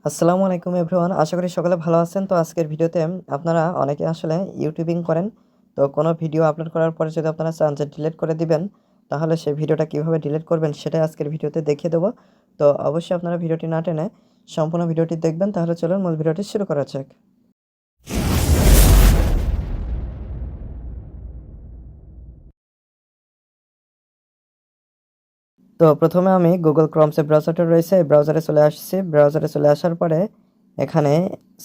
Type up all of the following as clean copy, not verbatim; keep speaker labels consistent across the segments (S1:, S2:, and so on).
S1: আসসালামু আলাইকুম এভরিওয়ান, আশা করি সকলে ভালো আছেন। তো আজকের ভিডিওতে আপনারা অনেকে আসলে ইউটিউবিং করেন। তো কোনো ভিডিও আপলোড করার পরে যদি আপনারা চান যে ডিলিট করে দিবেন, তাহলে সেই ভিডিওটা কিভাবে ডিলিট করবেন সেটাই আজকের ভিডিওতে দেখিয়ে দেবো। তো অবশ্যই আপনারা ভিডিওটি না টেনে সম্পূর্ণ ভিডিওটি দেখবেন। তাহলে চলুন মূল ভিডিওটি শুরু করা যাক। তো প্রথমে আমি গুগল ক্রোম যে ব্রাউজারটা রয়েছে এই ব্রাউজারে চলে আসছি। ব্রাউজারে চলে আসার পরে এখানে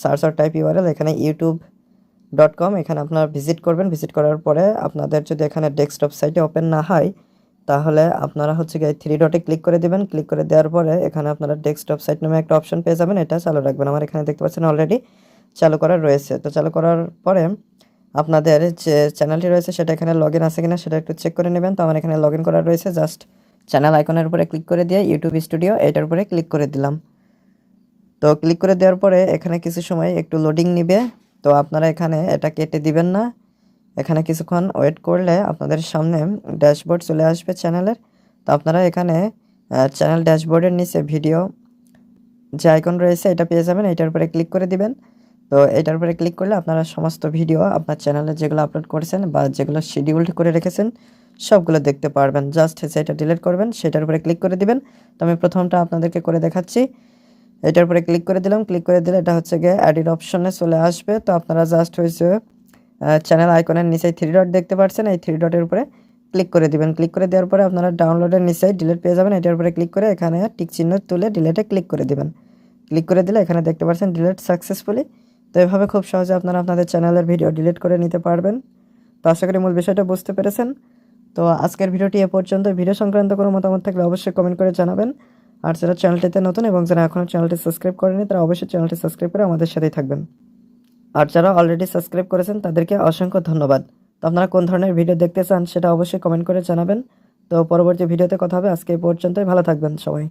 S1: সার্চ অর টাইপ ইউআরএল, এখানে youtube.com, এখানে আপনারা ভিজিট করবেন। ভিজিট করার পরে আপনাদের যদি এখানে ডেস্কটপ সাইটে ওপেন না হয়, তাহলে আপনারা হচ্ছে গিয়ে থ্রি ডটে ক্লিক করে দিবেন। ক্লিক করে দেওয়ার পরে এখানে আপনারা ডেস্কটপ সাইট নামে একটা অপশন পেয়ে যাবেন, এটা চালু রাখবেন। আমার এখানে দেখতে পাচ্ছেন অলরেডি চালু করা রয়েছে। তো চালু করার পরে আপনাদের যে চ্যানেলটি রয়েছে সেটা এখানে লগ ইন আছে কিনা সেটা একটু চেক করে নেবেন। তো আমার এখানে লগ ইন করা রয়েছে। জাস্ট চ্যানেল আইকনের উপরে ক্লিক করে দিয়ে ইউটিউব স্টুডিও এটার উপরে ক্লিক করে দিলাম। তো ক্লিক করে দেওয়ার পরে এখানে কিছু সময় একটু লোডিং নিবে। তো আপনারা এখানে এটা কেটে দিবেন না, এখানে কিছুক্ষণ ওয়েট করলে আপনাদের সামনে ড্যাশবোর্ড চলে আসবে চ্যানেলের। তো আপনারা এখানে চ্যানেল ড্যাশবোর্ডের নিচে ভিডিও যে আইকন রয়েছে এটা পেয়ে যাবেন, এটার উপরে ক্লিক করে দিবেন। তো এটার উপরে ক্লিক করলে আপনারা সমস্ত ভিডিও আপনার চ্যানেলে যেগুলো আপলোড করেছেন বা যেগুলো শিডিউলড করে রেখেছেন সবগুলো দেখতে পারবেন। জাস্ট যেটা ডিলিট করবেন সেটার উপরে ক্লিক করে দিবেন। তো আমি প্রথমটা আপনাদেরকে করে দেখাচ্ছি। এটার উপরে ক্লিক করে দিলাম। ক্লিক করে দিলে এটা হচ্ছে গিয়ে এডিট অপশনে চলে আসবে। তো আপনারা জাস্ট হয়েছে চ্যানেল আইকনের নিচে থ্রি ডট দেখতে পাচ্ছেন, এই থ্রি ডটের উপরে ক্লিক করে দিবেন। ক্লিক করে দেওয়ার পরে আপনারা ডাউনলোডের নিচে ডিলিট পেয়ে যাবেন। এটার উপরে ক্লিক করে এখানে টিক চিহ্ন তুলে ডিলিটে ক্লিক করে দিবেন। ক্লিক করে দিলে এখানে দেখতে পাচ্ছেন ডিলিট সাকসেসফুলি। তো এভাবে খুব সহজে আপনারা আপনাদের চ্যানেলের ভিডিও ডিলিট করে নিতে পারবেন। তো আশা করি মূল বিষয়টা বুঝতে পেরেছেন। তো আজকের ভিডিওটি এ পর্যন্ত। ভিডিও সংক্রান্ত কোনো মতামত থাকলে অবশ্যই কমেন্ট করে জানাবেন। আর যারা চ্যানেলটিতে নতুন এবং যারা এখনও চ্যানেলটি সাবস্ক্রাইব করেনি তারা অবশ্যই চ্যানেলটি সাবস্ক্রাইব করে আমাদের সাথেই থাকবেন। আর যারা অলরেডি সাবস্ক্রাইব করেছেন তাদেরকে অসংখ্য ধন্যবাদ। তো আপনারা কোন ধরনের ভিডিও দেখতে চান সেটা অবশ্যই কমেন্ট করে জানাবেন। তো পরবর্তী ভিডিওতে কথা হবে। আজকে এই পর্যন্তই, ভালো থাকবেন সবাই।